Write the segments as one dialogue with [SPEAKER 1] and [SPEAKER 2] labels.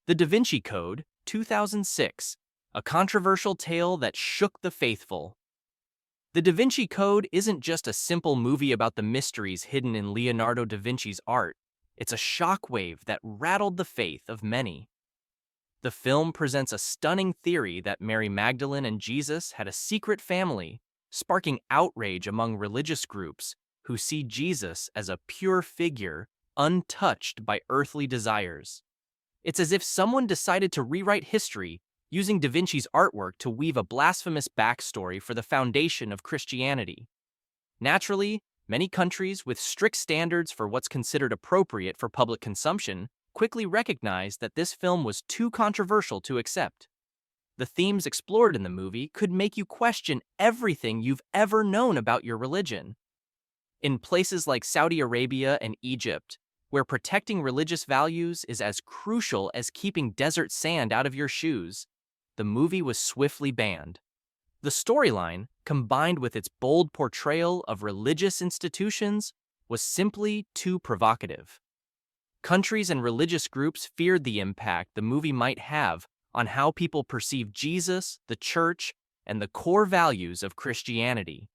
[SPEAKER 1] The Da Vinci Code, 2006, a controversial tale that shook the faithful. The Da Vinci Code isn't just a simple movie about the mysteries hidden in Leonardo da Vinci's art. It's a shockwave that rattled the faith of many. The film presents a stunning theory that Mary Magdalene and Jesus had a secret family, sparking outrage among religious groups who see Jesus as a pure figure, untouched by earthly desires. It's as if someone decided to rewrite history using Da Vinci's artwork to weave a blasphemous backstory for the foundation of Christianity. Naturally, many countries with strict standards for what's considered appropriate for public consumption quickly recognized that this film was too controversial to accept. The themes explored in the movie could make you question everything you've ever known about your religion. In places like Saudi Arabia and Egypt, where protecting religious values is as crucial as keeping desert sand out of your shoes, the movie was swiftly banned. The storyline, combined with its bold portrayal of religious institutions, was simply too provocative. Countries and religious groups feared the impact the movie might have on how people perceive Jesus, the church, and the core values of Christianity.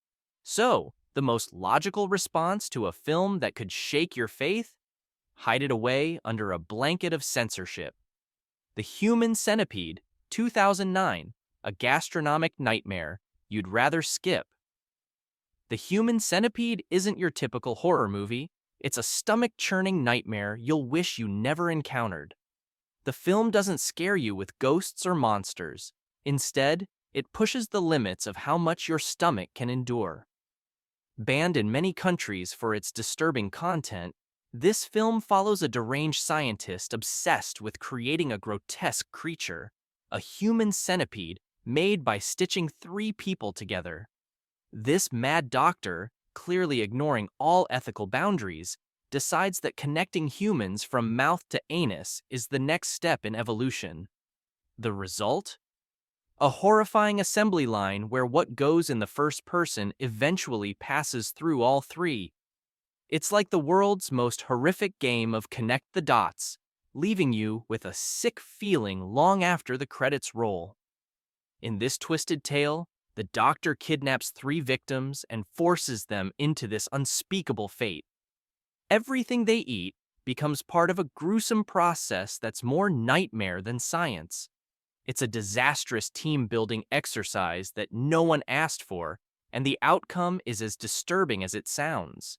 [SPEAKER 1] So, the most logical response to a film that could shake your faith? Hide it away under a blanket of censorship. The Human Centipede, 2009, a gastronomic nightmare you'd rather skip. The Human Centipede isn't your typical horror movie. It's a stomach-churning nightmare you'll wish you never encountered. The film doesn't scare you with ghosts or monsters. Instead, it pushes the limits of how much your stomach can endure. Banned in many countries for its disturbing content, this film follows a deranged scientist obsessed with creating a grotesque creature, a human centipede made by stitching three people together. This mad doctor, clearly ignoring all ethical boundaries, decides that connecting humans from mouth to anus is the next step in evolution. The result? A horrifying assembly line where what goes in the first person eventually passes through all three. It's like the world's most horrific game of connect the dots, leaving you with a sick feeling long after the credits roll. In this twisted tale, the doctor kidnaps three victims and forces them into this unspeakable fate. Everything they eat becomes part of a gruesome process that's more nightmare than science. It's a disastrous team-building exercise that no one asked for, and the outcome is as disturbing as it sounds.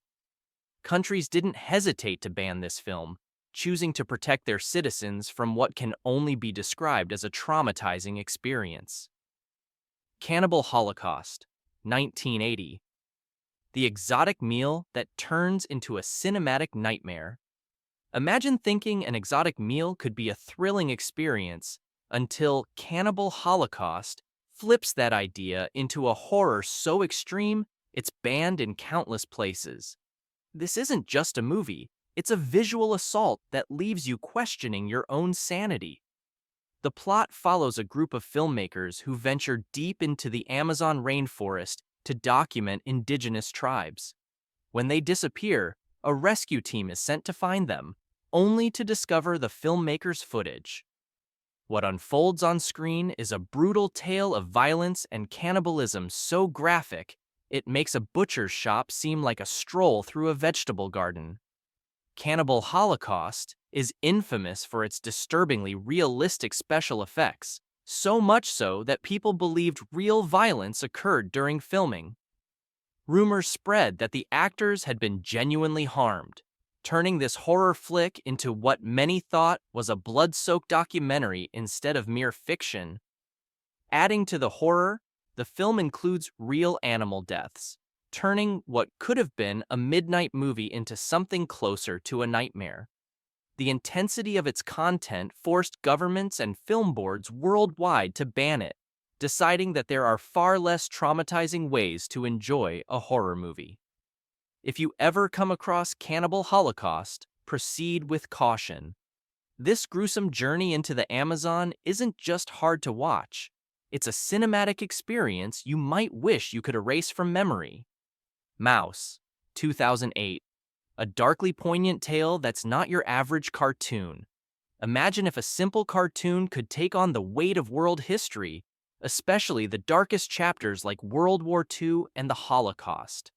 [SPEAKER 1] Countries didn't hesitate to ban this film, choosing to protect their citizens from what can only be described as a traumatizing experience. Cannibal Holocaust, 1980. The exotic meal that turns into a cinematic nightmare. Imagine thinking an exotic meal could be a thrilling experience until Cannibal Holocaust flips that idea into a horror so extreme it's banned in countless places. This isn't just a movie, it's a visual assault that leaves you questioning your own sanity. The plot follows a group of filmmakers who venture deep into the Amazon rainforest to document indigenous tribes. When they disappear, a rescue team is sent to find them, only to discover the filmmakers' footage. What unfolds on screen is a brutal tale of violence and cannibalism so graphic, it makes a butcher's shop seem like a stroll through a vegetable garden. Cannibal Holocaust is infamous for its disturbingly realistic special effects, so much so that people believed real violence occurred during filming. Rumors spread that the actors had been genuinely harmed, turning this horror flick into what many thought was a blood-soaked documentary instead of mere fiction. Adding to the horror, the film includes real animal deaths, turning what could have been a midnight movie into something closer to a nightmare. The intensity of its content forced governments and film boards worldwide to ban it, deciding that there are far less traumatizing ways to enjoy a horror movie. If you ever come across Cannibal Holocaust, proceed with caution. This gruesome journey into the Amazon isn't just hard to watch. It's a cinematic experience you might wish you could erase from memory. Mouse, 2008. A darkly poignant tale that's not your average cartoon. Imagine if a simple cartoon could take on the weight of world history, especially the darkest chapters like World War II and the Holocaust.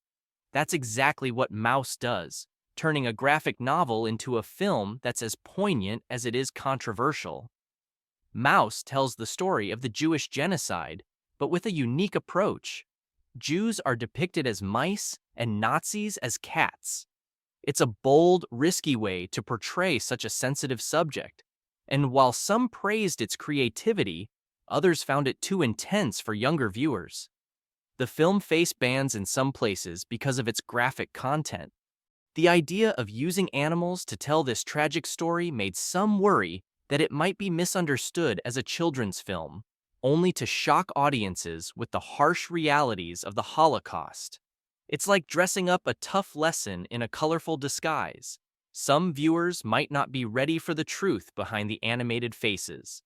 [SPEAKER 1] That's exactly what Mouse does, turning a graphic novel into a film that's as poignant as it is controversial. Mouse tells the story of the Jewish genocide, but with a unique approach. Jews are depicted as mice and Nazis as cats. It's a bold, risky way to portray such a sensitive subject, and while some praised its creativity, others found it too intense for younger viewers. The film faced bans in some places because of its graphic content. The idea of using animals to tell this tragic story made some worry that it might be misunderstood as a children's film, only to shock audiences with the harsh realities of the Holocaust. It's like dressing up a tough lesson in a colorful disguise. Some viewers might not be ready for the truth behind the animated faces.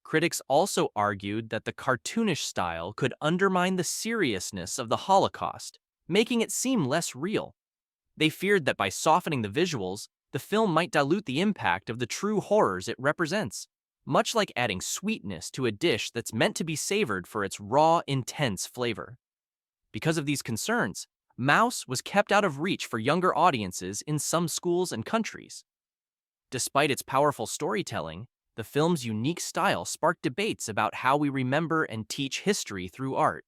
[SPEAKER 1] Critics also argued that the cartoonish style could undermine the seriousness of the Holocaust, making it seem less real. They feared that by softening the visuals, the film might dilute the impact of the true horrors it represents, much like adding sweetness to a dish that's meant to be savored for its raw, intense flavor. Because of these concerns, Mouse was kept out of reach for younger audiences in some schools and countries. Despite its powerful storytelling, the film's unique style sparked debates about how we remember and teach history through art.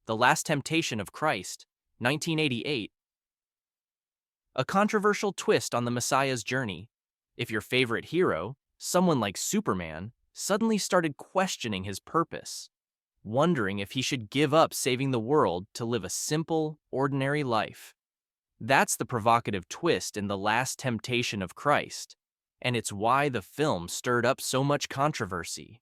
[SPEAKER 1] The Last Temptation of Christ, 1988. A controversial twist on the Messiah's journey. If your favorite hero, someone like Superman, suddenly started questioning his purpose, wondering if he should give up saving the world to live a simple, ordinary life. That's the provocative twist in The Last Temptation of Christ, and it's why the film stirred up so much controversy.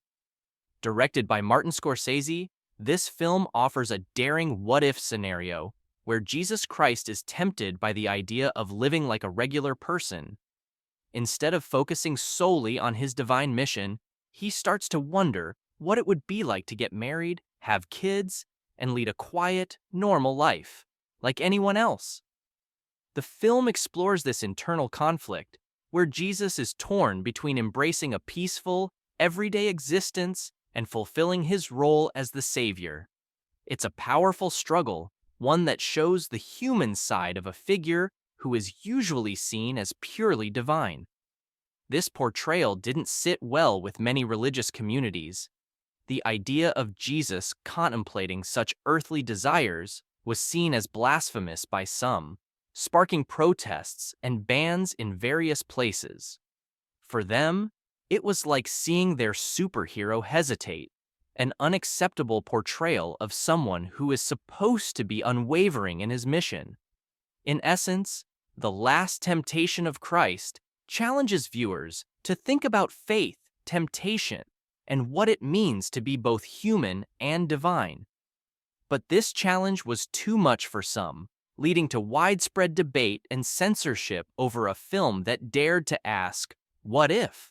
[SPEAKER 1] Directed by Martin Scorsese, this film offers a daring what-if scenario where Jesus Christ is tempted by the idea of living like a regular person. Instead of focusing solely on his divine mission, he starts to wonder what it would be like to get married, have kids, and lead a quiet, normal life, like anyone else. The film explores this internal conflict, where Jesus is torn between embracing a peaceful, everyday existence and fulfilling his role as the Savior. It's a powerful struggle, one that shows the human side of a figure who is usually seen as purely divine. This portrayal didn't sit well with many religious communities. The idea of Jesus contemplating such earthly desires was seen as blasphemous by some, sparking protests and bans in various places. For them, it was like seeing their superhero hesitate, an unacceptable portrayal of someone who is supposed to be unwavering in his mission. In essence, The Last Temptation of Christ challenges viewers to think about faith, temptation, and what it means to be both human and divine. But this challenge was too much for some, leading to widespread debate and censorship over a film that dared to ask, what if?